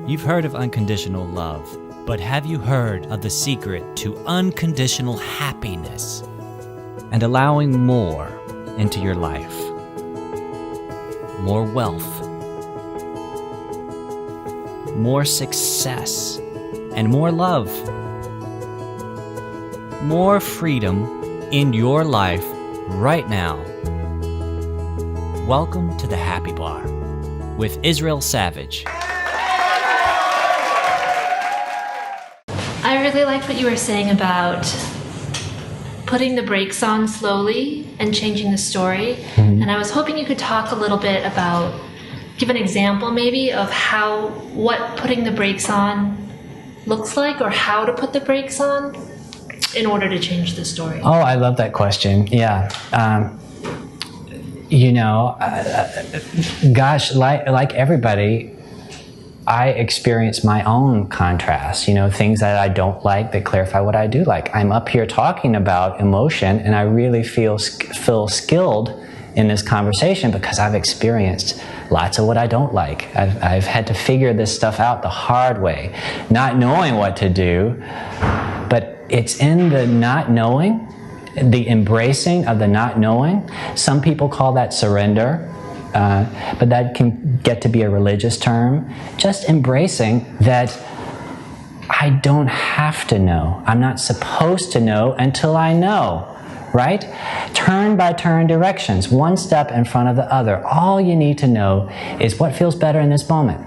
You've heard of unconditional love, but have you heard of the secret to unconditional happiness and allowing more into your life? More wealth, more success, and more love. More freedom in your life right now. Welcome to the Happy Bar with Israel Savage. I really liked what you were saying about putting the brakes on slowly and changing the story. Mm-hmm. And I was hoping you could talk a little bit about, give an example maybe of what putting the brakes on looks like, or how to put the brakes on in order to change the story. Oh, I love that question. Yeah. Gosh, like everybody, I experience my own contrast, things that I don't like that clarify what I do like. I'm up here talking about emotion, and I really feel skilled in this conversation because I've experienced lots of what I don't like. I've had to figure this stuff out the hard way, not knowing what to do, but it's in the not knowing, the embracing of the not knowing. Some people call that surrender. But that can get to be a religious term. Just embracing that I don't have to know. I'm not supposed to know until I know, right? Turn by turn directions, one step in front of the other. All you need to know is what feels better in this moment.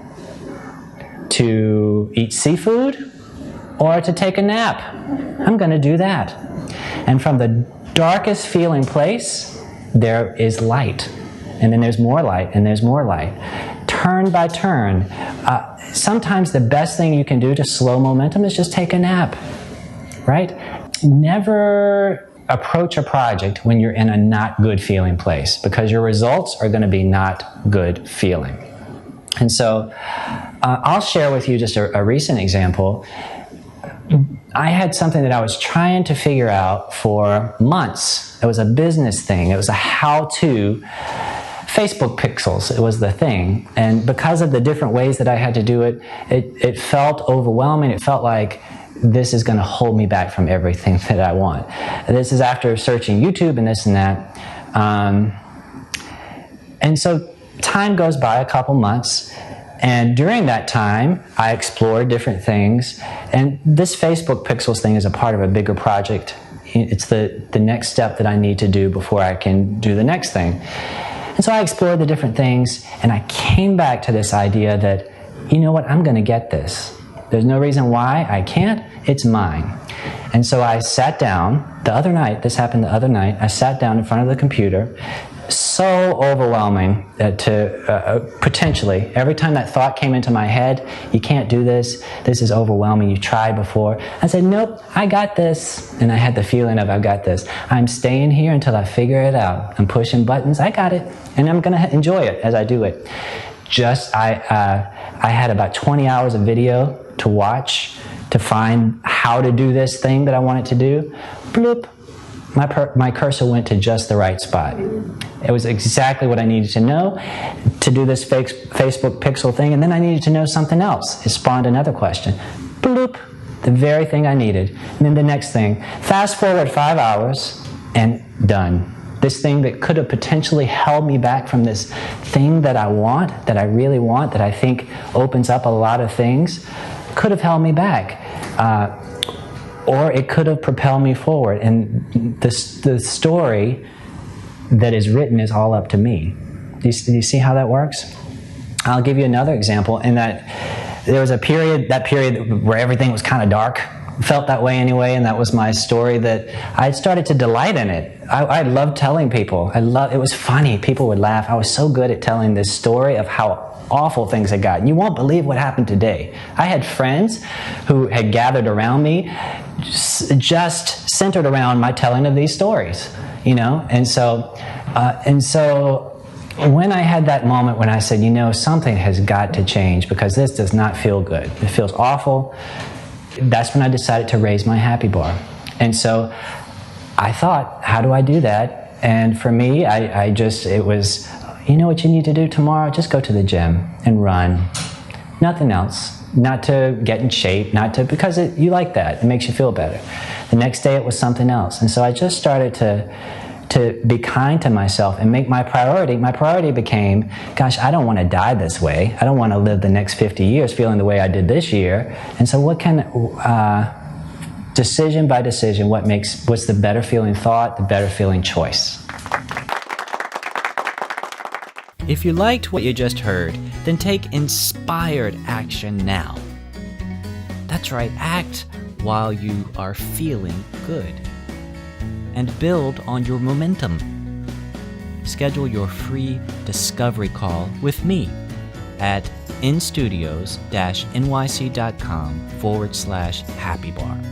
To eat seafood or to take a nap. I'm going to do that. And from the darkest feeling place, there is light. And then there's more light, and there's more light. Turn by turn. Sometimes the best thing you can do to slow momentum is just take a nap, right? Never approach a project when you're in a not good feeling place, because your results are going to be not good feeling. And so I'll share with you just a recent example. I had something that I was trying to figure out for months. It was a business thing. It was a how-to. Facebook pixels, it was the thing. And because of the different ways that I had to do it, it felt overwhelming. It felt like this is going to hold me back from everything that I want. This is after searching YouTube and this and that. And so time goes by, a couple months. And during that time, I explored different things. And this Facebook pixels thing is a part of a bigger project. It's the next step that I need to do before I can do the next thing. And so I explored the different things, and I came back to this idea that, you know what, I'm going to get this. There's no reason why I can't. It's mine. And so I sat down the other night. This happened the other night. I sat down in front of the computer. So overwhelming potentially. Every time that thought came into my head, you can't do this. This is overwhelming. You've tried before. I said, nope, I got this. And I had the feeling of, I've got this. I'm staying here until I figure it out. I'm pushing buttons. I got it. And I'm going to enjoy it as I do it. I had about 20 hours of video to watch to find how to do this thing that I wanted to do. Bloop. My cursor went to just the right spot. It was exactly what I needed to know to do this Facebook pixel thing, and then I needed to know something else. It spawned another question. Bloop, the very thing I needed. And then the next thing. Fast forward 5 hours, and done. This thing that could have potentially held me back from this thing that I want, that I really want, that I think opens up a lot of things, could have held me back. Or it could have propelled me forward. And the story that is written is all up to me. Do you see how that works? I'll give you another example in that there was that period where everything was kind of dark. Felt that way anyway, and that was my story that I had started to delight in it. I loved telling people. It was funny. People would laugh. I was so good at telling this story of how awful things had gotten. You won't believe what happened today. I had friends who had gathered around me just centered around my telling of these stories, and so when I had that moment when I said, something has got to change because this does not feel good. It feels awful. That's when I decided to raise my happy bar. And so I thought, how do I do that? And for me, it was, you know what you need to do tomorrow? Just go to the gym and run. Nothing else. Not to get in shape, because you like that. It makes you feel better. The next day it was something else. And so I just started to be kind to myself and make my priority became, gosh, I don't want to die this way. I don't want to live the next 50 years feeling the way I did this year. And so decision by decision, what's the better feeling thought, the better feeling choice. If you liked what you just heard, then take inspired action now. That's right, act while you are feeling good. And build on your momentum. Schedule your free discovery call with me at instudios-nyc.com/happybar.